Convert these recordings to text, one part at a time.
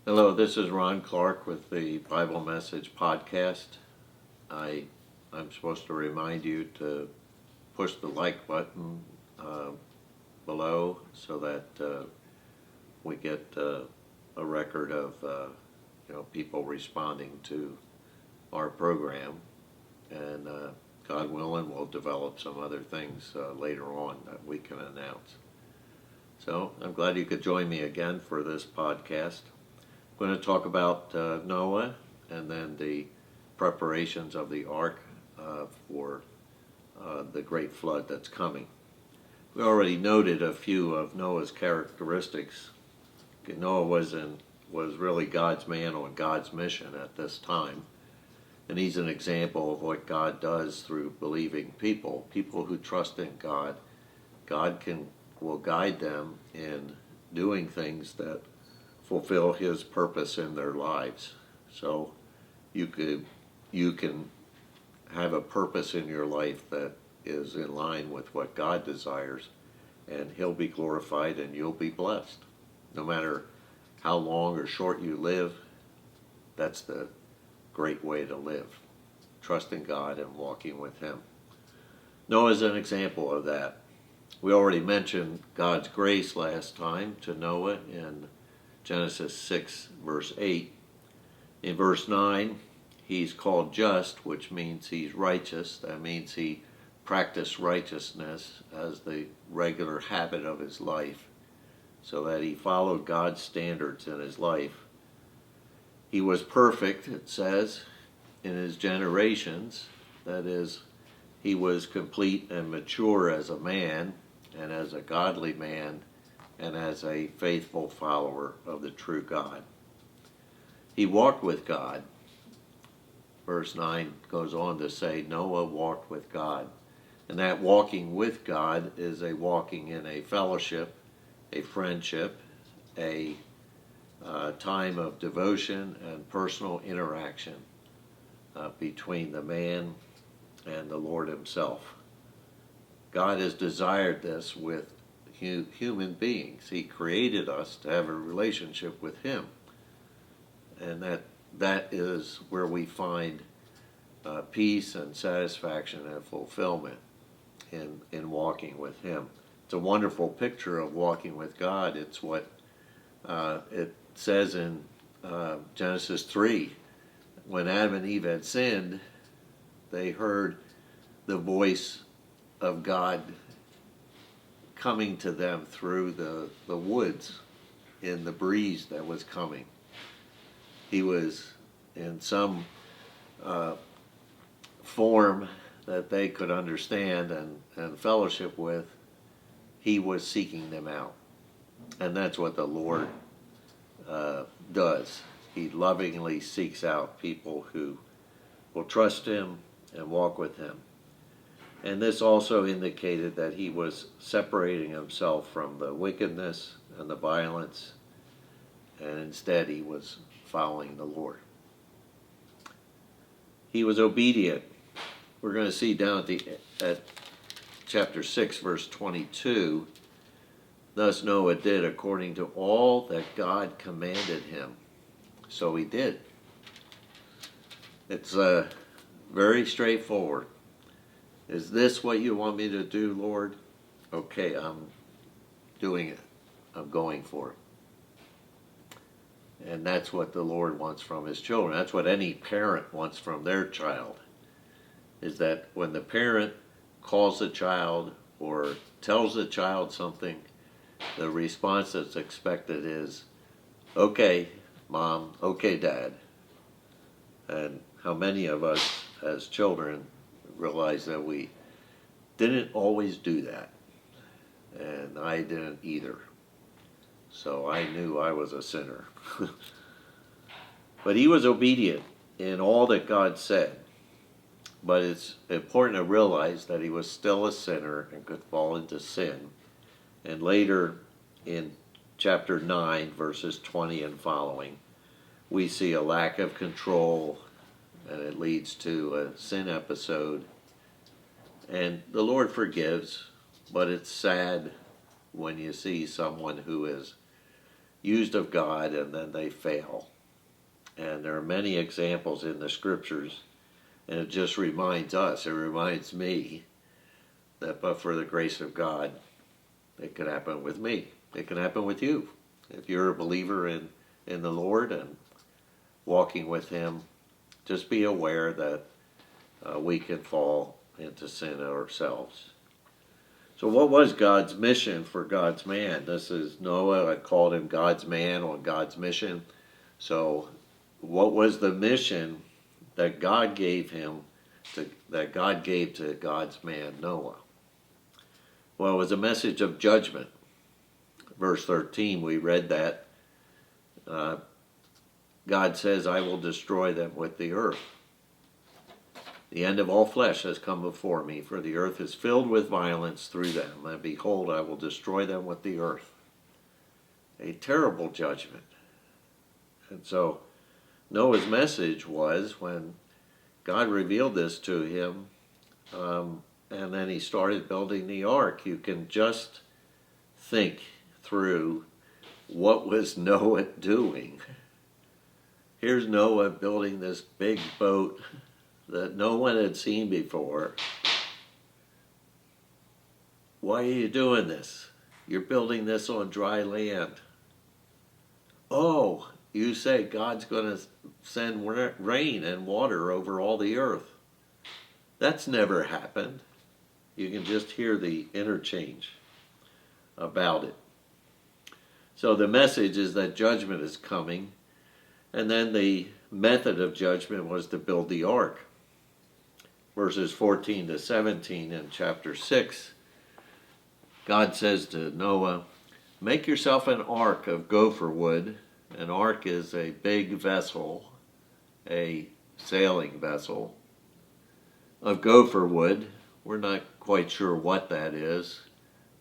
Hello, this is Ron Clark with the Bible Message Podcast. I'm supposed to remind you to push the like button below so that we get a record of people responding to our program, and God willing, we'll develop some other things later on that we can announce. So I'm glad you could join me again for this podcast. I'm going to talk about Noah and then the preparations of the ark for the great flood that's coming. We already noted a few of Noah's characteristics. Noah was really God's man on God's mission at this time, and he's an example of what God does through believing people who trust in God. God will guide them in doing things that fulfill His purpose in their lives. So you can have a purpose in your life that is in line with what God desires, and He'll be glorified and you'll be blessed. No matter how long or short you live, that's the great way to live, trusting God and walking with Him. Noah's an example of that. We already mentioned God's grace last time to Noah in Genesis 6, verse 8. In verse 9, he's called just, which means he's righteous. That means he practiced righteousness as the regular habit of his life, so that he followed God's standards in his life. He was perfect, it says, in his generations. That is, he was complete and mature as a man, and as a godly man, and as a faithful follower of the true God. He walked with God. Verse 9 goes on to say, Noah walked with God. And that walking with God is a walking in a fellowship, a friendship, a time of devotion and personal interaction between the man and the Lord Himself. God has desired this with human beings. He created us to have a relationship with Him, and that is where we find peace and satisfaction and fulfillment in walking with Him. It's a wonderful picture of walking with God. It's what it says in Genesis 3. When Adam and Eve had sinned, they heard the voice of God coming to them through the woods in the breeze that was coming. He was in some form that they could understand and fellowship with. He was seeking them out. And that's what the Lord does. He lovingly seeks out people who will trust Him and walk with Him. And this also indicated that he was separating himself from the wickedness and the violence, and instead he was following the Lord. He was obedient. We're going to see down at chapter 6, verse 22, thus Noah did according to all that God commanded him. So he did. It's very straightforward. Is this what you want me to do, Lord? Okay, I'm doing it. I'm going for it. And that's what the Lord wants from His children. That's what any parent wants from their child, is that when the parent calls the child or tells the child something, the response that's expected is, okay, Mom, okay, Dad. And how many of us as children realize that we didn't always do that, and I didn't either. So I knew I was a sinner. But he was obedient in all that God said. But it's important to realize that he was still a sinner and could fall into sin. And later in chapter 9, verses 20 and following, we see a lack of control, and it leads to a sin episode. And the Lord forgives, but it's sad when you see someone who is used of God and then they fail. And there are many examples in the scriptures, and it just reminds us, it reminds me, that but for the grace of God, it could happen with me. It can happen with you. If you're a believer in the Lord and walking with Him, just be aware that we can fall into sin ourselves. So what was God's mission for God's man? This is Noah. I called him God's man on God's mission. So what was the mission that God gave him, that God gave to God's man Noah? Well, it was a message of judgment. Verse 13, we read that. God says, I will destroy them with the earth. The end of all flesh has come before me, for the earth is filled with violence through them. And behold, I will destroy them with the earth. A terrible judgment. And so Noah's message was, when God revealed this to him, and then he started building the ark, you can just think through what was Noah doing. Here's Noah building this big boat that no one had seen before. Why are you doing this? You're building this on dry land. Oh, you say God's going to send rain and water over all the earth. That's never happened. You can just hear the interchange about it. So the message is that judgment is coming, and then the method of judgment was to build the ark. Verses 14 to 17 in chapter 6, God says to Noah, make yourself an ark of gopher wood. An ark is a big vessel, a sailing vessel, of gopher wood. We're not quite sure what that is.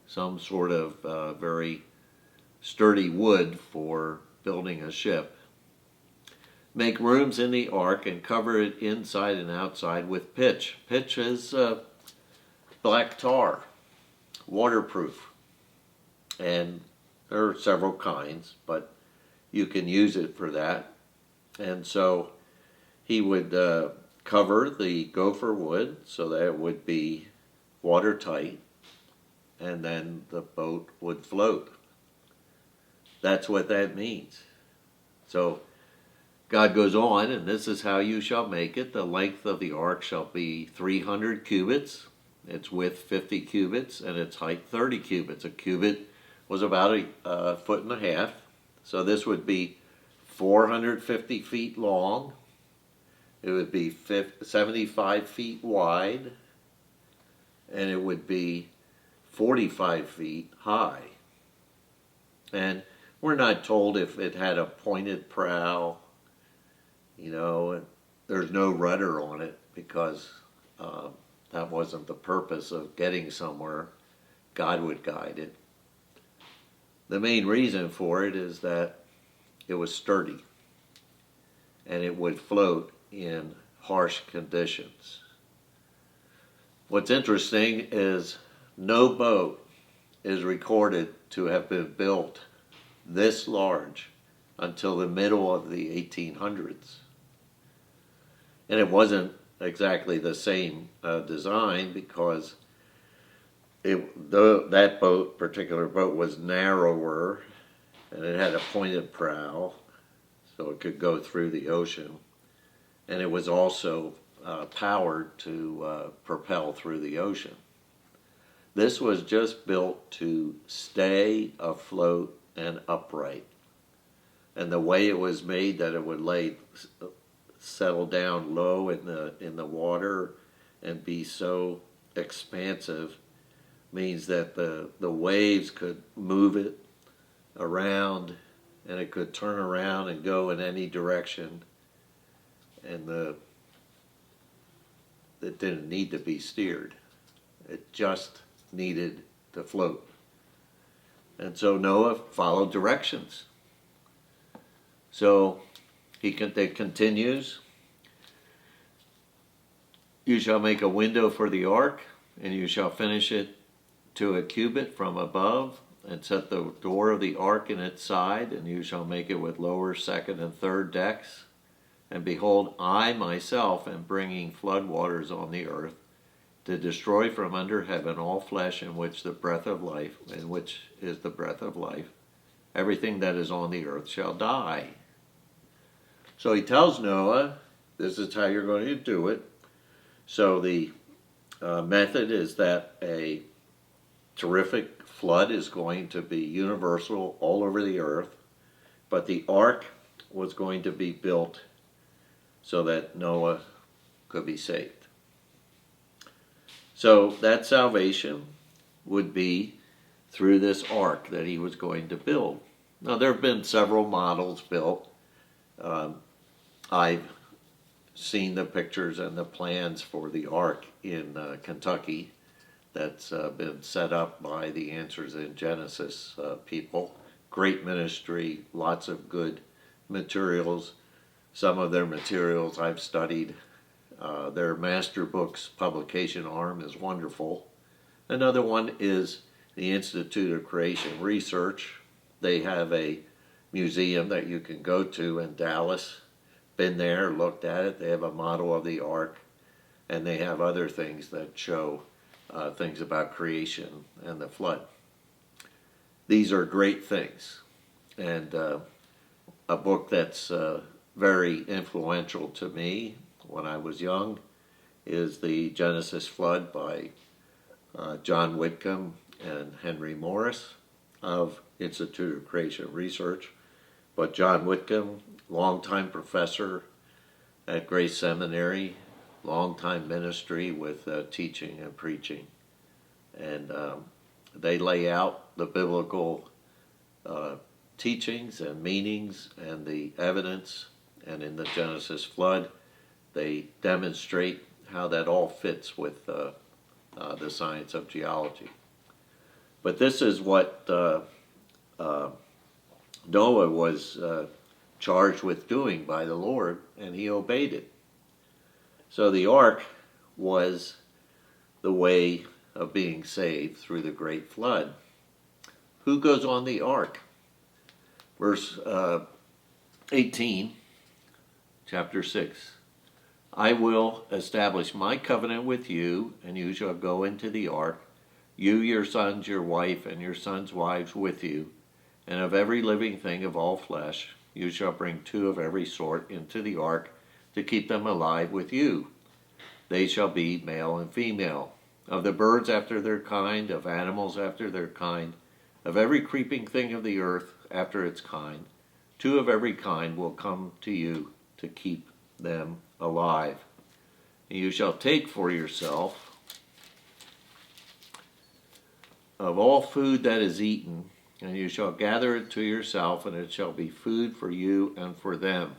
Some sort of very sturdy wood for building a ship. Make rooms in the ark and cover it inside and outside with pitch. Pitch is black tar, waterproof. And there are several kinds, but you can use it for that. And so he would cover the gopher wood so that it would be watertight, and then the boat would float. That's what that means. So God goes on, and this is how you shall make it. The length of the ark shall be 300 cubits, its width 50 cubits, and its height 30 cubits. A cubit was about a foot and a half. So this would be 450 feet long. It would be 75 feet wide, and it would be 45 feet high. And we're not told if it had a pointed prow. You know, there's no rudder on it because that wasn't the purpose of getting somewhere. God would guide it. The main reason for it is that it was sturdy and it would float in harsh conditions. What's interesting is no boat is recorded to have been built this large until the middle of the 1800s. And it wasn't exactly the same design because that particular boat was narrower, and it had a pointed prow so it could go through the ocean. And it was also powered to propel through the ocean. This was just built to stay afloat and upright. And the way it was made, that it would settle down low in the water and be so expansive, means that the waves could move it around, and it could turn around and go in any direction, and it didn't need to be steered. It just needed to float. And so Noah followed directions. So it continues. You shall make a window for the ark, and you shall finish it to a cubit from above, and set the door of the ark in its side, and you shall make it with lower, second, and third decks. And behold, I myself am bringing flood waters on the earth, to destroy from under heaven all flesh in which is the breath of life. Everything that is on the earth shall die. So he tells Noah, this is how you're going to do it. So the method is that a terrific flood is going to be universal all over the earth, but the ark was going to be built so that Noah could be saved. So that salvation would be through this ark that he was going to build. Now there have been several models built. I've seen the pictures and the plans for the ark in Kentucky that's been set up by the Answers in Genesis people. Great ministry, lots of good materials. Some of their materials I've studied. Their master books publication arm is wonderful. Another one is the Institute of Creation Research. They have a museum that you can go to in Dallas. Been there, looked at it. They have a model of the ark, and they have other things that show things about creation and the flood. These are great things, and a book that's very influential to me when I was young is the Genesis Flood by John Whitcomb and Henry Morris of Institute of Creation Research. But John Whitcomb, longtime professor at Grace Seminary, longtime ministry with teaching and preaching. And they lay out the biblical teachings and meanings and the evidence. And in the Genesis Flood, they demonstrate how that all fits with the science of geology. But this is what Noah was charged with doing by the Lord, and he obeyed it. So the ark was the way of being saved through the great flood. Who goes on the ark? Verse 18, chapter 6. I will establish my covenant with you, and you shall go into the ark, you, your sons, your wife, and your sons' wives with you, and of every living thing of all flesh, you shall bring 2 of every sort into the ark to keep them alive with you. They shall be male and female. Of the birds after their kind, of animals after their kind, of every creeping thing of the earth after its kind, 2 of every kind will come to you to keep them alive. And you shall take for yourself of all food that is eaten, and you shall gather it to yourself, and it shall be food for you and for them.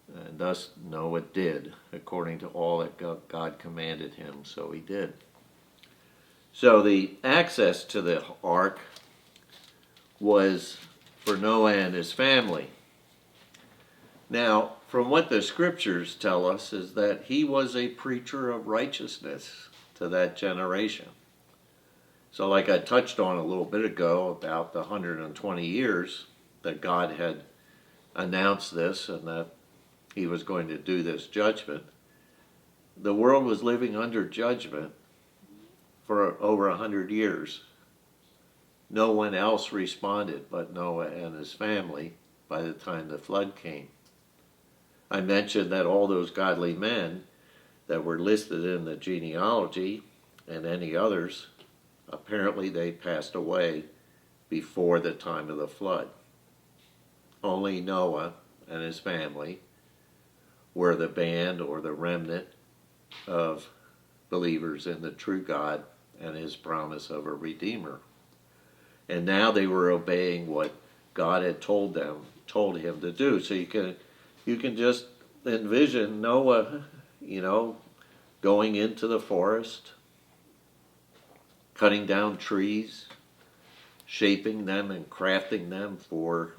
And thus Noah did, according to all that God commanded him, so he did. So the access to the ark was for Noah and his family. Now, from what the scriptures tell us is that he was a preacher of righteousness to that generation. So like I touched on a little bit ago about the 120 years that God had announced this and that he was going to do this judgment, the world was living under judgment for over 100 years. No one else responded but Noah and his family by the time the flood came. I mentioned that all those godly men that were listed in the genealogy and any others, apparently they passed away before the time of the flood. Only Noah and his family were the band or the remnant of believers in the true God and his promise of a Redeemer. And now they were obeying what God had told him to do. So you can just envision Noah, going into the forest, cutting down trees, shaping them and crafting them for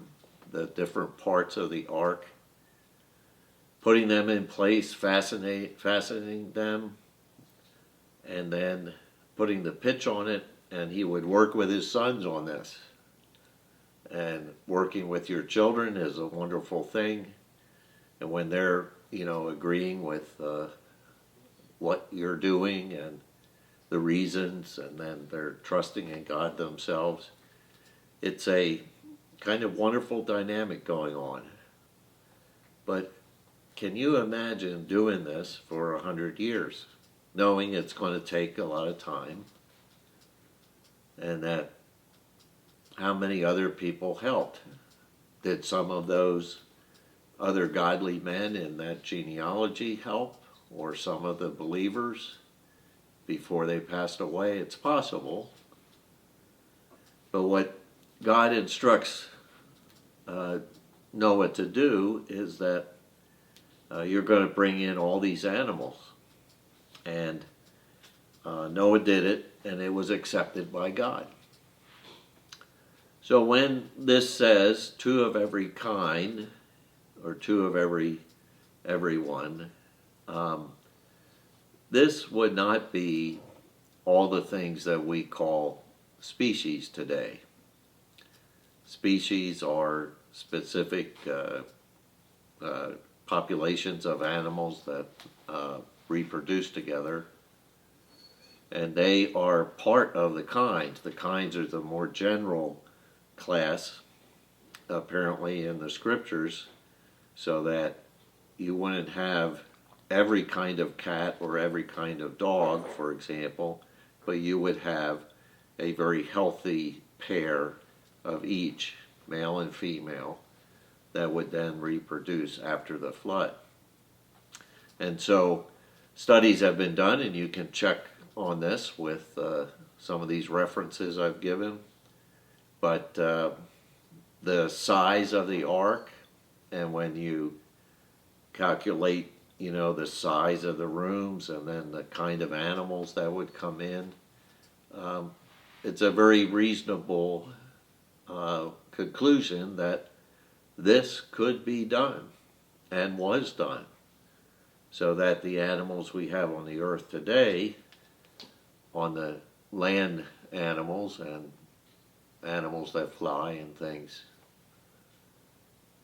the different parts of the ark, putting them in place, fastening them, and then putting the pitch on it and he would work with his sons on this. And working with your children is a wonderful thing. And when they're, agreeing with what you're doing and the reasons, and then they're trusting in God themselves, it's a kind of wonderful dynamic going on. But can you imagine doing this for 100 years, knowing it's going to take a lot of time, and that how many other people helped? Did some of those other godly men in that genealogy help, or some of the believers before they passed away? It's possible. But what God instructs Noah to do is that you're going to bring in all these animals. And Noah did it, and it was accepted by God. So when this says two of every kind, or two of everyone, this would not be all the things that we call species today. Species are specific populations of animals that reproduce together, and they are part of the kinds. The kinds are the more general class, apparently, in the scriptures, so that you wouldn't have every kind of cat or every kind of dog, for example, but you would have a very healthy pair of each, male and female, that would then reproduce after the flood. And so studies have been done, and you can check on this with some of these references I've given. But the size of the ark, and when you calculate, the size of the rooms and then the kind of animals that would come in, it's a very reasonable conclusion that this could be done and was done, so that the animals we have on the earth today, on the land animals and animals that fly and things,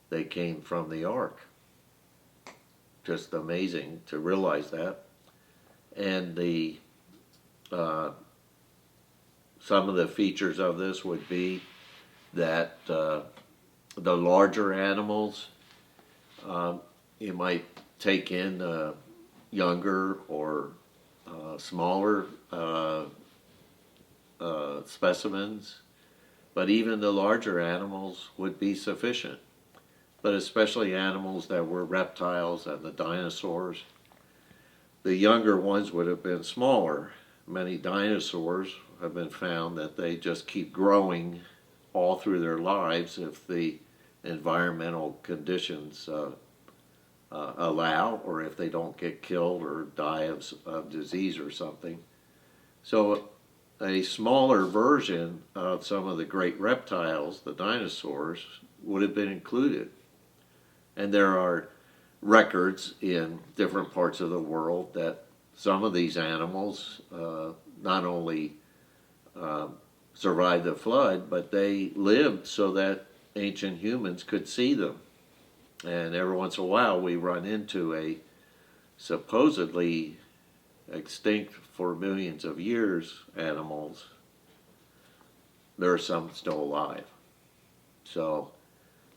they came from the ark. Just amazing to realize that. And the some of the features of this would be that the larger animals, you might take in younger or smaller specimens, but even the larger animals would be sufficient. But especially animals that were reptiles and the dinosaurs, the younger ones would have been smaller. Many dinosaurs have been found that they just keep growing all through their lives if the environmental conditions allow, or if they don't get killed or die of disease or something. So a smaller version of some of the great reptiles, the dinosaurs, would have been included. And there are records in different parts of the world that some of these animals not only survived the flood, but they lived so that ancient humans could see them. And every once in a while we run into a supposedly extinct for millions of years animals. There are some still alive. So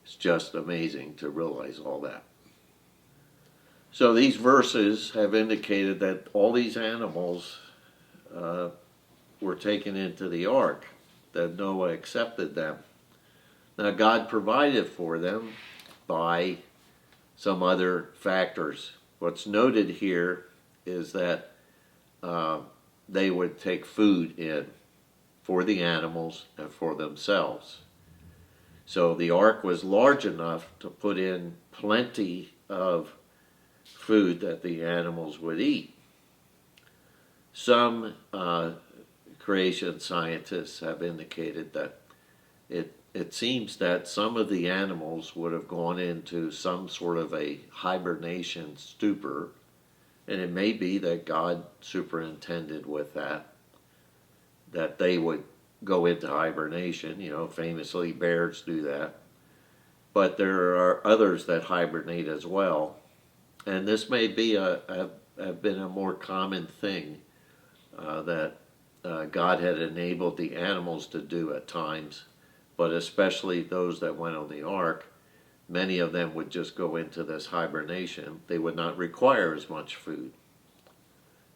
it's just amazing to realize all that. So these verses have indicated that all these animals were taken into the ark, that Noah accepted them. Now God provided for them by some other factors. What's noted here is that they would take food in for the animals and for themselves. So the ark was large enough to put in plenty of food that the animals would eat. Some creation scientists have indicated that it seems that some of the animals would have gone into some sort of a hibernation stupor, and it may be that God superintended with that that they would go into hibernation. Famously bears do that. But there are others that hibernate as well. And this may be have been a more common thing that God had enabled the animals to do at times, but especially those that went on the ark. Many of them would just go into this hibernation. They would not require as much food.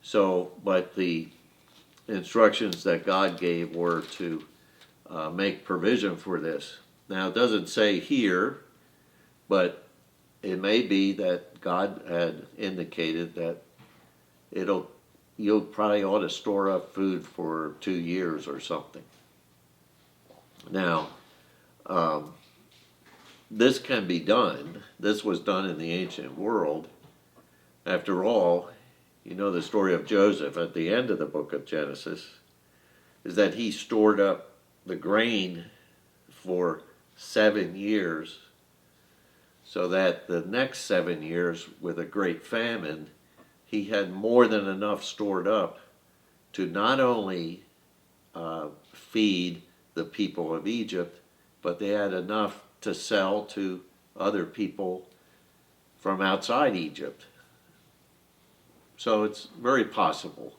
So, but the instructions that God gave were to make provision for this. Now, it doesn't say here, but it may be that God had indicated that you'll probably ought to store up food for 2 years or something. Now, this can be done. This was done in the ancient world. After all, the story of Joseph at the end of the book of Genesis is that he stored up the grain for 7 years, so that the next 7 years, with a great famine, he had more than enough stored up to not only feed the people of Egypt, but they had enough to sell to other people from outside Egypt. So it's very possible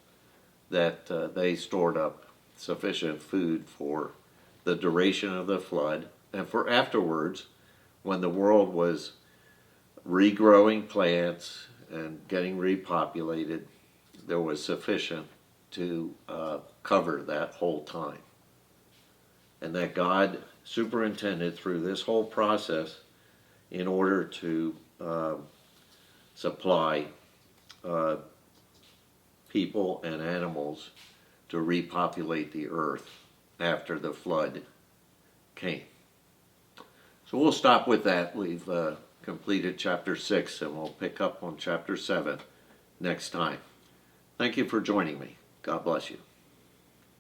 that they stored up sufficient food for the duration of the flood, and for afterwards, when the world was regrowing plants and getting repopulated, there was sufficient to cover that whole time. And that God superintended through this whole process in order to supply people and animals to repopulate the earth after the flood came. So we'll stop with that. We've completed chapter 6, and we'll pick up on chapter 7 next time. Thank you for joining me. God bless you.